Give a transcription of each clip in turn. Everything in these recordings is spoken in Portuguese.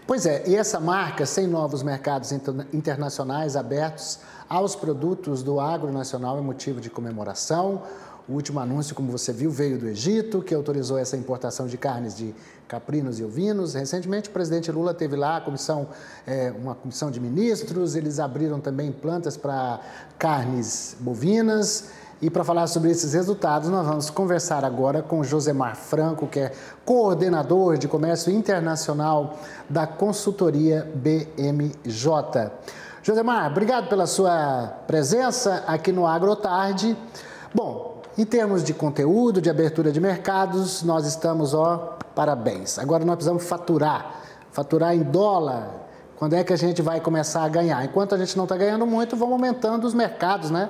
Pois é, e essa marca, sem novos mercados internacionais abertos aos produtos do agro nacional, é motivo de comemoração. O último anúncio, como você viu, veio do Egito, que autorizou essa importação de carnes de caprinos e ovinos. Recentemente, o presidente Lula teve lá uma comissão de ministros, eles abriram também plantas para carnes bovinas. E para falar sobre esses resultados, nós vamos conversar agora com Josemar Franco, que é coordenador de comércio internacional da consultoria BMJ. Josemar, obrigado pela sua presença aqui no AgroTarde. Bom, em termos de conteúdo, de abertura de mercados, nós estamos, parabéns. Agora nós precisamos faturar em dólar. Quando é que a gente vai começar a ganhar? Enquanto a gente não está ganhando muito, vamos aumentando os mercados, né?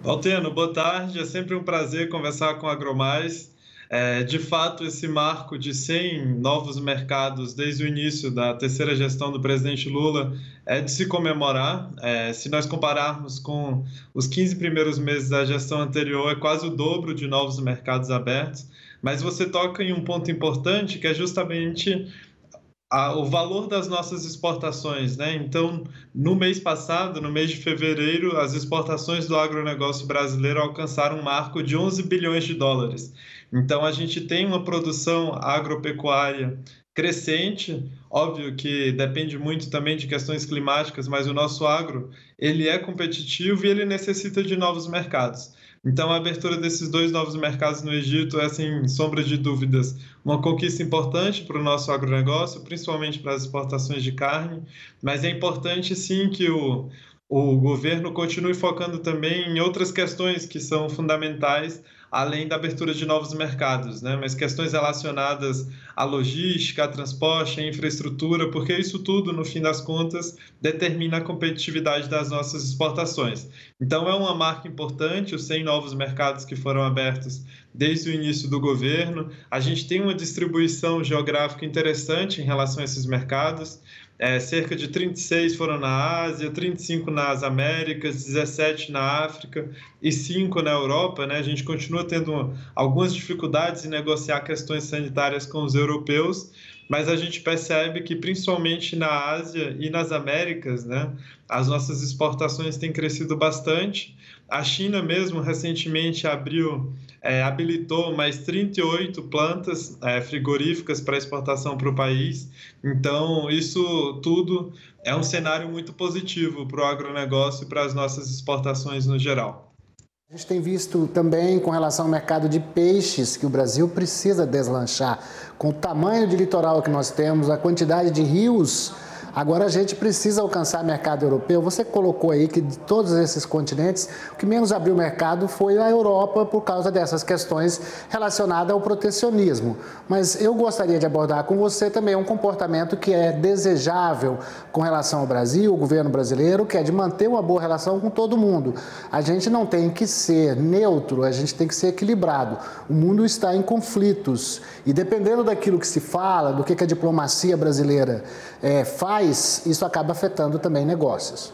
Valteno, boa tarde. É sempre um prazer conversar com a AgroMais. De fato, esse marco de 100 novos mercados desde o início da terceira gestão do presidente Lula é de se comemorar. Se nós compararmos com os 15 primeiros meses da gestão anterior, é quase o dobro de novos mercados abertos. Mas você toca em um ponto importante, que é justamente o valor das nossas exportações, né? Então, no mês passado, no mês de fevereiro, as exportações do agronegócio brasileiro alcançaram um marco de 11 bilhões de dólares. Então, a gente tem uma produção agropecuária crescente, óbvio que depende muito também de questões climáticas, mas o nosso agro, ele é competitivo e ele necessita de novos mercados. Então, a abertura desses 2 novos mercados no Egito é, sem sombra de dúvidas, uma conquista importante para o nosso agronegócio, principalmente para as exportações de carne, mas é importante, sim, que o governo continue focando também em outras questões que são fundamentais, além da abertura de novos mercados, né? Mas questões relacionadas à logística, a transporte, à infraestrutura, porque isso tudo, no fim das contas, determina a competitividade das nossas exportações. Então, é uma marca importante, os 100 novos mercados que foram abertos desde o início do governo. A gente tem uma distribuição geográfica interessante em relação a esses mercados. Cerca de 36 foram na Ásia, 35 nas Américas, 17 na África e 5 na Europa, né? A gente continua tendo algumas dificuldades em negociar questões sanitárias com os europeus, mas a gente percebe que, principalmente na Ásia e nas Américas, né, as nossas exportações têm crescido bastante. A China mesmo, recentemente, habilitou mais 38 plantas frigoríficas para exportação para o país. Então, isso tudo é um cenário muito positivo para o agronegócio e para as nossas exportações no geral. A gente tem visto também, com relação ao mercado de peixes, que o Brasil precisa deslanchar. Com o tamanho de litoral que nós temos, a quantidade de rios, agora a gente precisa alcançar mercado europeu. Você colocou aí que de todos esses continentes, o que menos abriu mercado foi a Europa por causa dessas questões relacionadas ao protecionismo. Mas eu gostaria de abordar com você também um comportamento que é desejável com relação ao Brasil, o governo brasileiro, que é de manter uma boa relação com todo mundo. A gente não tem que ser neutro, a gente tem que ser equilibrado. O mundo está em conflitos e dependendo daquilo que se fala, do que a diplomacia brasileira faz, isso acaba afetando também negócios.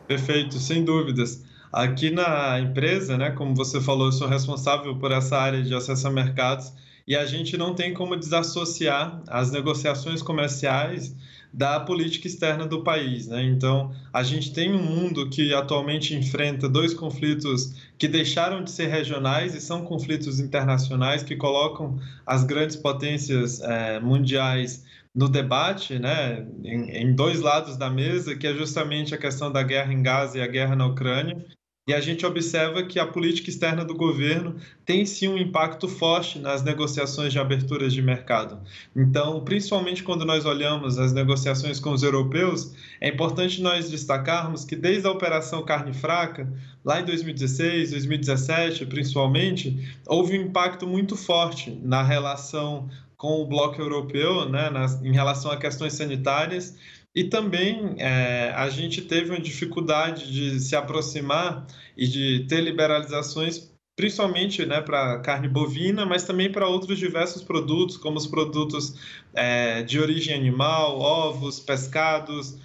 Perfeito, sem dúvidas. Aqui na empresa, né, como você falou, eu sou responsável por essa área de acesso a mercados e a gente não tem como desassociar as negociações comerciais da política externa do país, né? Então, a gente tem um mundo que atualmente enfrenta 2 conflitos que deixaram de ser regionais e são conflitos internacionais que colocam as grandes potências mundiais no debate, né, em 2 lados da mesa, que é justamente a questão da guerra em Gaza e a guerra na Ucrânia. E a gente observa que a política externa do governo tem sim um impacto forte nas negociações de aberturas de mercado. Então, principalmente quando nós olhamos as negociações com os europeus, é importante nós destacarmos que desde a Operação Carne Fraca, lá em 2016, 2017, principalmente, houve um impacto muito forte na relação com o bloco europeu, né, em relação a questões sanitárias. E também a gente teve uma dificuldade de se aproximar e de ter liberalizações, principalmente, né, para carne bovina, mas também para outros diversos produtos, como os produtos de origem animal, ovos, pescados,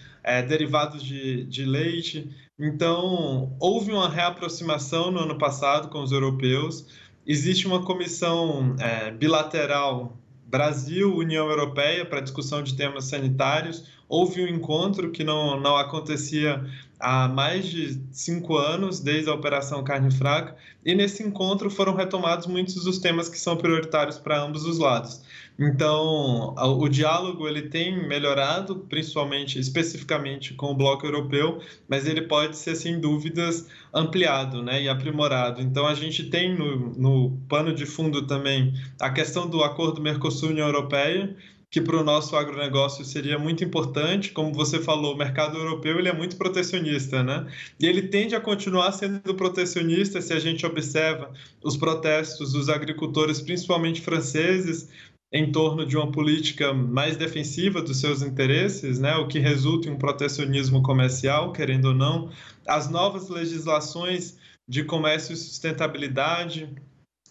derivados de leite. Então, houve uma reaproximação no ano passado com os europeus. Existe uma comissão bilateral Brasil, União Europeia, para discussão de temas sanitários. Houve um encontro que não acontecia há mais de 5 anos, desde a Operação Carne Fraca, e nesse encontro foram retomados muitos dos temas que são prioritários para ambos os lados. Então, o diálogo ele tem melhorado, principalmente, especificamente com o Bloco Europeu, mas ele pode ser, sem dúvidas, ampliado, né, e aprimorado. Então, a gente tem no pano de fundo também a questão do acordo Mercosul-União Europeia, que para o nosso agronegócio seria muito importante. Como você falou, o mercado europeu ele é muito protecionista, né? E ele tende a continuar sendo protecionista se a gente observa os protestos dos agricultores, principalmente franceses, em torno de uma política mais defensiva dos seus interesses, né? O que resulta em um protecionismo comercial, querendo ou não. As novas legislações de comércio e sustentabilidade.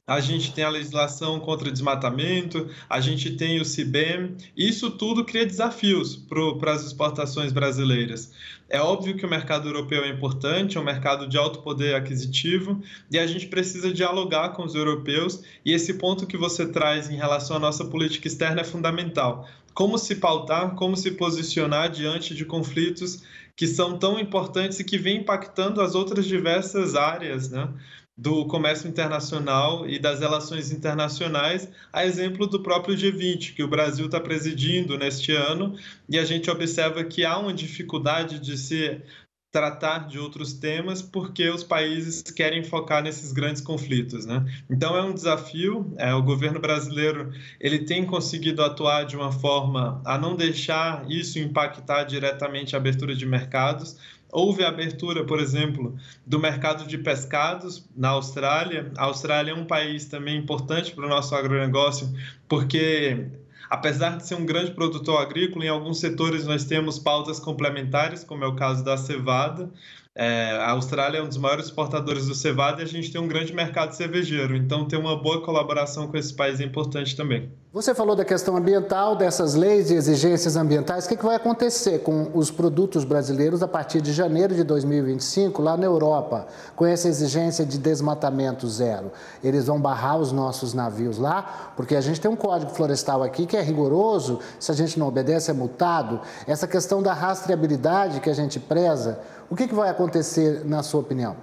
A gente tem a legislação contra desmatamento, a gente tem o CBAM, isso tudo cria desafios para as exportações brasileiras. É óbvio que o mercado europeu é importante, é um mercado de alto poder aquisitivo, e a gente precisa dialogar com os europeus, e esse ponto que você traz em relação à nossa política externa é fundamental. Como se pautar, como se posicionar diante de conflitos que são tão importantes e que vêm impactando as outras diversas áreas, né, do comércio internacional e das relações internacionais, a exemplo do próprio G20, que o Brasil está presidindo neste ano, e a gente observa que há uma dificuldade de se tratar de outros temas porque os países querem focar nesses grandes conflitos, né? Então é um desafio, o governo brasileiro ele tem conseguido atuar de uma forma a não deixar isso impactar diretamente a abertura de mercados. Houve a abertura, por exemplo, do mercado de pescados na Austrália. A Austrália é um país também importante para o nosso agronegócio, porque, apesar de ser um grande produtor agrícola, em alguns setores nós temos pautas complementares, como é o caso da cevada. A Austrália é um dos maiores exportadores do cevada e a gente tem um grande mercado cervejeiro. Então, ter uma boa colaboração com esse país é importante também. Você falou da questão ambiental, dessas leis e exigências ambientais. O que vai acontecer com os produtos brasileiros a partir de janeiro de 2025, lá na Europa, com essa exigência de desmatamento zero? Eles vão barrar os nossos navios lá? Porque a gente tem um código florestal aqui que é rigoroso, se a gente não obedece é multado. Essa questão da rastreabilidade que a gente preza, o que vai acontecer na sua opinião?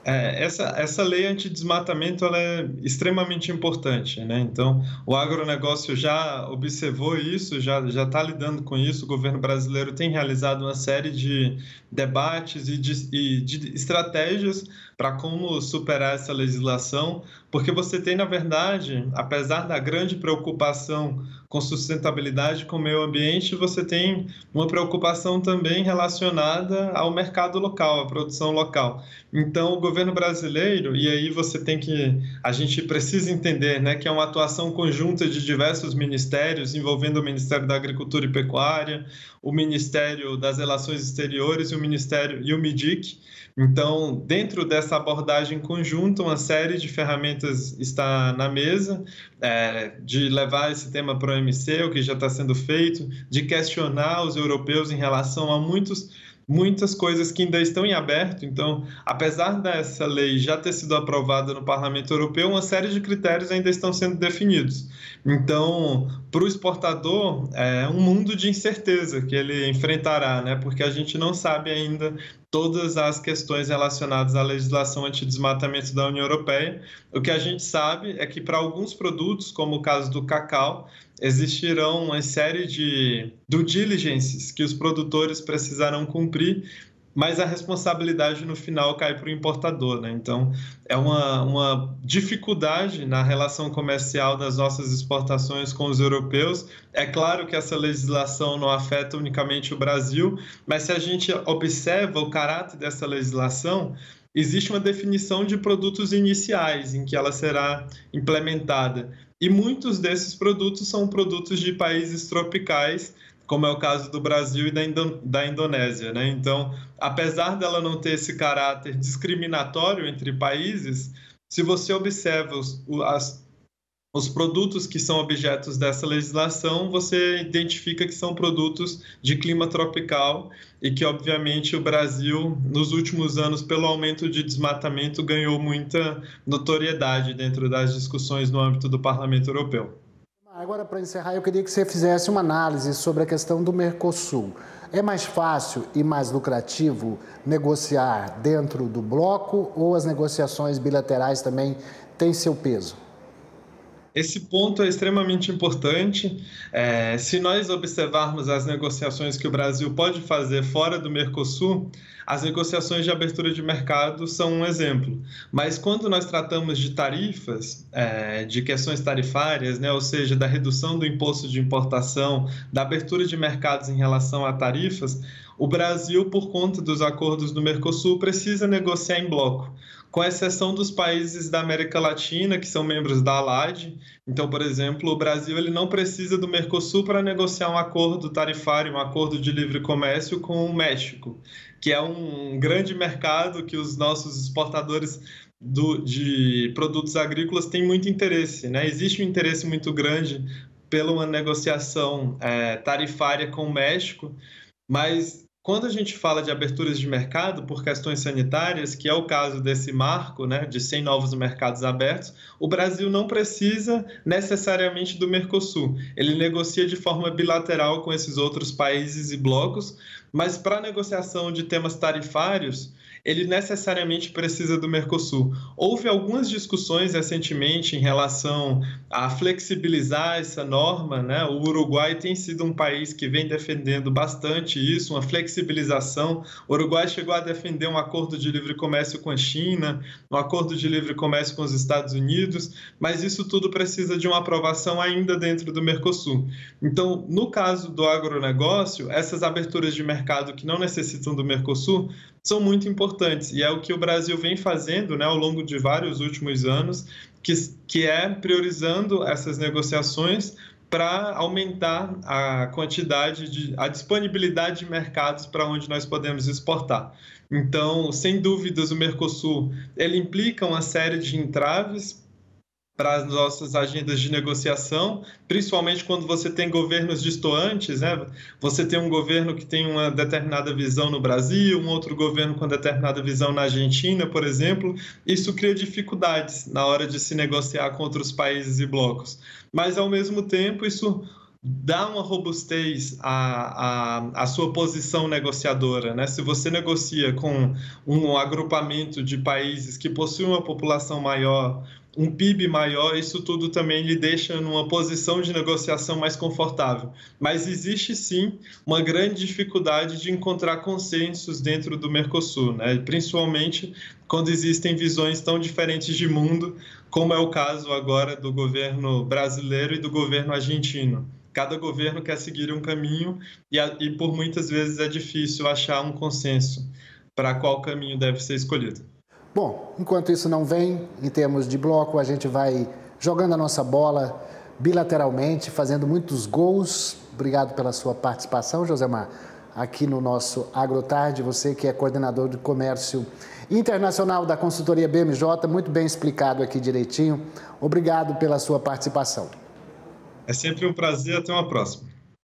Essa lei antidesmatamento ela é extremamente importante, né? Então, o agronegócio já observou isso, já está lidando com isso. O governo brasileiro tem realizado uma série de debates e de estratégias para como superar essa legislação, porque você tem, na verdade, apesar da grande preocupação com sustentabilidade, com o meio ambiente, você tem uma preocupação também relacionada ao mercado local, à produção local. Então, o governo brasileiro, e aí a gente precisa entender, né, que é uma atuação conjunta de diversos ministérios, envolvendo o Ministério da Agricultura e Pecuária, o Ministério das Relações Exteriores e o MIDIC. Então, dentro dessa abordagem conjunta, uma série de ferramentas está na mesa, de levar esse tema para o OMC, o que já está sendo feito, de questionar os europeus em relação a muitas coisas que ainda estão em aberto. Então, apesar dessa lei já ter sido aprovada no Parlamento Europeu, uma série de critérios ainda estão sendo definidos. Então, para o exportador, é um mundo de incerteza que ele enfrentará, né? Porque a gente não sabe ainda todas as questões relacionadas à legislação antidesmatamento da União Europeia. O que a gente sabe é que para alguns produtos, como o caso do cacau, existirão uma série de due diligences que os produtores precisarão cumprir, mas a responsabilidade no final cai para o importador, né? Então, é uma dificuldade na relação comercial das nossas exportações com os europeus. É claro que essa legislação não afeta unicamente o Brasil, mas se a gente observa o caráter dessa legislação, existe uma definição de produtos iniciais em que ela será implementada. E muitos desses produtos são produtos de países tropicais, como é o caso do Brasil e da Indonésia, né? Então, apesar dela não ter esse caráter discriminatório entre países, se você observa os produtos que são objetos dessa legislação, você identifica que são produtos de clima tropical e que, obviamente, o Brasil, nos últimos anos, pelo aumento de desmatamento, ganhou muita notoriedade dentro das discussões no âmbito do Parlamento Europeu. Agora, para encerrar, eu queria que você fizesse uma análise sobre a questão do Mercosul. É mais fácil e mais lucrativo negociar dentro do bloco ou as negociações bilaterais também têm seu peso? Esse ponto é extremamente importante. Se nós observarmos as negociações que o Brasil pode fazer fora do Mercosul, as negociações de abertura de mercado são um exemplo. Mas quando nós tratamos de tarifas, de questões tarifárias, né, ou seja, da redução do imposto de importação, da abertura de mercados em relação a tarifas, o Brasil, por conta dos acordos do Mercosul, precisa negociar em bloco, com exceção dos países da América Latina, que são membros da ALAD. Então, por exemplo, o Brasil ele não precisa do Mercosul para negociar um acordo tarifário, um acordo de livre comércio com o México, que é um grande mercado que os nossos exportadores de produtos agrícolas têm muito interesse, né? Existe um interesse muito grande pela uma negociação tarifária com o México, mas quando a gente fala de aberturas de mercado por questões sanitárias, que é o caso desse marco, né, de 100 novos mercados abertos, o Brasil não precisa necessariamente do Mercosul. Ele negocia de forma bilateral com esses outros países e blocos, mas para a negociação de temas tarifários, ele necessariamente precisa do Mercosul. Houve algumas discussões recentemente em relação a flexibilizar essa norma, né? O Uruguai tem sido um país que vem defendendo bastante isso, uma flexibilização. O Uruguai chegou a defender um acordo de livre comércio com a China, um acordo de livre comércio com os Estados Unidos, mas isso tudo precisa de uma aprovação ainda dentro do Mercosul. Então, no caso do agronegócio, essas aberturas de mercado que não necessitam do Mercosul são muito importantes, e é o que o Brasil vem fazendo, né, ao longo de vários últimos anos, que é priorizando essas negociações para aumentar a quantidade, a disponibilidade de mercados para onde nós podemos exportar. Então, sem dúvidas, o Mercosul ele implica uma série de entraves para as nossas agendas de negociação, principalmente quando você tem governos distantes, né? Você tem um governo que tem uma determinada visão no Brasil, um outro governo com determinada visão na Argentina, por exemplo. Isso cria dificuldades na hora de se negociar com outros países e blocos. Mas, ao mesmo tempo, isso dá uma robustez à sua posição negociadora, né? Se você negocia com um agrupamento de países que possuem uma população maior, um PIB maior, isso tudo também lhe deixa numa posição de negociação mais confortável. Mas existe, sim, uma grande dificuldade de encontrar consensos dentro do Mercosul, né? Principalmente quando existem visões tão diferentes de mundo, como é o caso agora do governo brasileiro e do governo argentino. Cada governo quer seguir um caminho e por muitas vezes é difícil achar um consenso para qual caminho deve ser escolhido. Bom, enquanto isso não vem, em termos de bloco, a gente vai jogando a nossa bola bilateralmente, fazendo muitos gols. Obrigado pela sua participação, Josemar, aqui no nosso AgroTarde. Você que é coordenador de comércio internacional da consultoria BMJ, muito bem explicado aqui direitinho. Obrigado pela sua participação. É sempre um prazer, até uma próxima.